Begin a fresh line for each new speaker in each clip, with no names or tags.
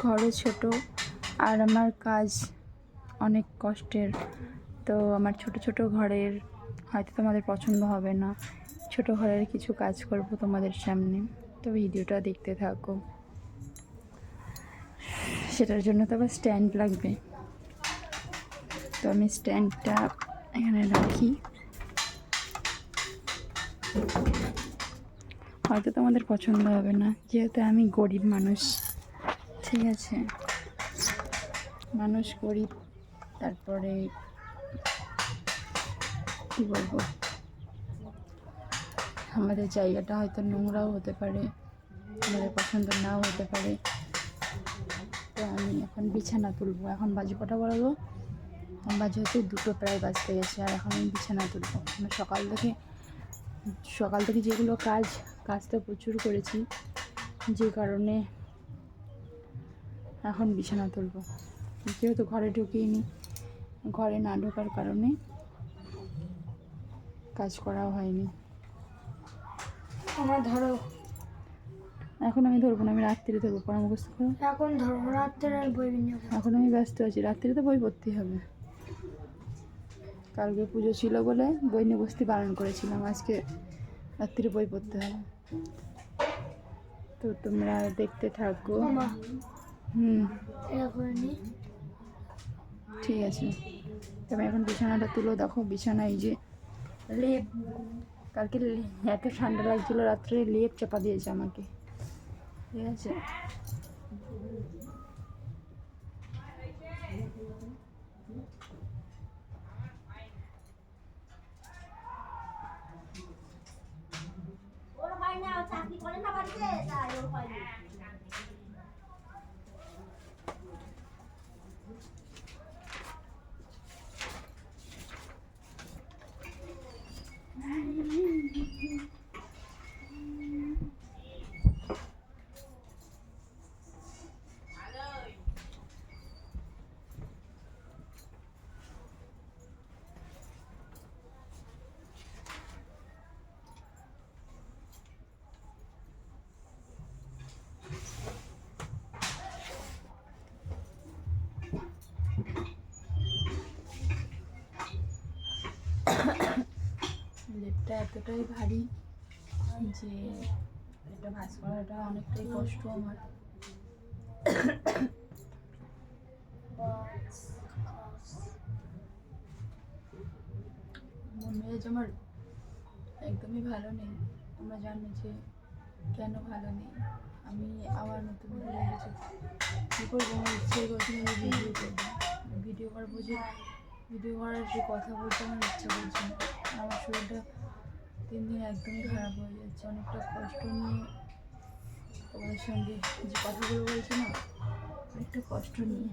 ঘরও ছোট আর আমার কাজ অনেক কষ্টের। তো আমার ছোট ছোট ঘরের হয়তো তোমাদের পছন্দ হবে না, ছোট ঘরের কিছু কাজ করব তোমাদের সামনে। তো ভিডিওটা দেখতে থাকো। সেটার জন্য তো আবার স্ট্যান্ড লাগবে, তো আমি স্ট্যান্ডটা এখানে রাখি। হয়তো তোমাদের পছন্দ হবে না, যেহেতু আমি গরিব মানুষ, ঠিক আছে, মানুষ গরিব। তারপরে কি বলবো, আমাদের জায়গাটা হয়তো নোংরাও হতে পারে, আমাদের পছন্দ নাও হতে পারে। তো আমি এখন বিছানা তুলবো। এখন বাজে কটা বলবো, বাজে হচ্ছে 2টো প্রায় বাজতে গেছে। আর এখন আমি বিছানা তুলবো। মানে সকাল থেকে যেগুলো কাজ তো প্রচুর করেছি, যে কারণে এখন বিছানা তুলবো। যেহেতু ঘরে ঢুকিনি, ঘরে না ঢোকার কারণে কাজ করাও হয়নি।
আমার ধরো,
এখন আমি ধরবো না, আমি রাত্রিরে ধরবো। পড়া মুখস্থ করো।
এখন ধরো, রাত্রে আর বই নেব।
এখন আমি ব্যস্ত আছি, রাত্রিরে তো বই পড়তেই হবে। কালকে পুজো ছিল বলে বই নিয়ে বসতে বারণ করেছিলাম, আজকে রাত্রিরে বই পড়তে হবে। তো তোমরা দেখতে থাকো। ঠিক আছে, তবে এখন বিছানাটা তুলো। দেখো বিছানায় যে লেপ, কালকে এত ঠান্ডা লাগছিলো, রাত্রে লেপ চাপা দিয়েছে আমাকে, ঠিক আছে। চাকরি করে না বাড়িতে, তাই ওর হয় না। লেপটা এতটাই ভারী যে এটা ভাঁজ করাটা অনেকটাই কষ্ট আমার। মন মেজাজ আমার একদমই ভালো নেই। তোমরা জানো যে কেন ভালো নেই। আমি আবার নতুন করে কিছু কী করবো, আমার ইচ্ছে করছে না ভিডিও করবো। ভিডিও করার যে কথা বলতে আমার ইচ্ছা করছে না। আমার শরীরটা দিন দিন একদমই খারাপ হয়ে যাচ্ছে। অনেকটা কষ্ট নিয়ে তোমাদের সঙ্গে যে কথাগুলো বলছি না, অনেকটা কষ্ট নিয়ে।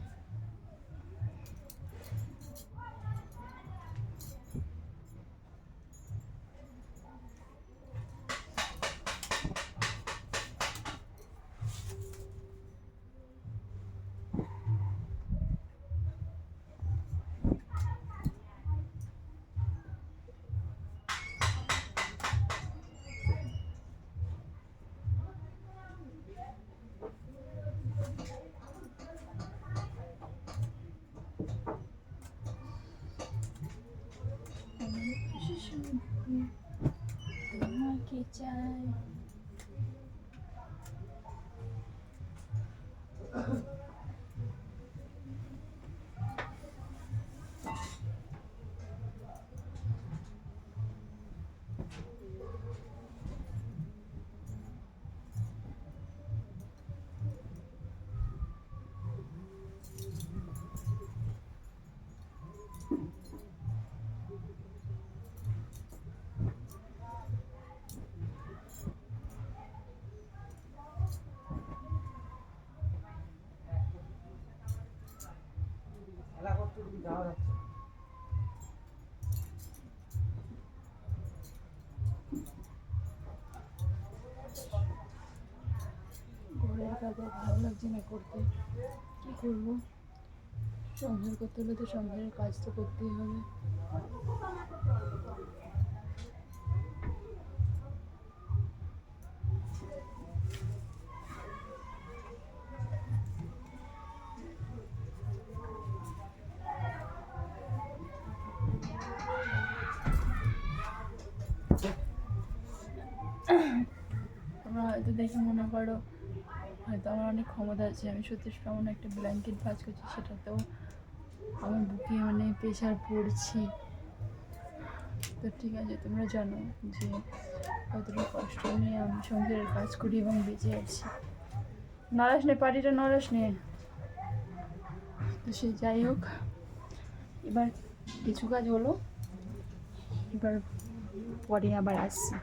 তোমাকে চাই। ঘরের কাজ আর ভালো লাগছে না করতে, কী করবো। সংসার করতে হলে তো সংসারের কাজ তো করতেই হবে। তোমরা হয়তো দেখে মনে করো হয়তো আমার অনেক ক্ষমতা আছে, আমি সত্যি এমন একটা ব্ল্যাঙ্কেট ভাঁজ করছি সেটাতেও আমার বুকে মানে প্রেশার পড়ছি। তো ঠিক আছে, তোমরা জানো যে কতটা কষ্ট নিয়ে আমি সংসারের কাজ করি এবং বেঁচে আছি। নড়াস নে, পাটিটা নড়াস নে। তো সে যাই হোক, এবার কিছু কাজ হলো, এবার পরে আবার আসছি।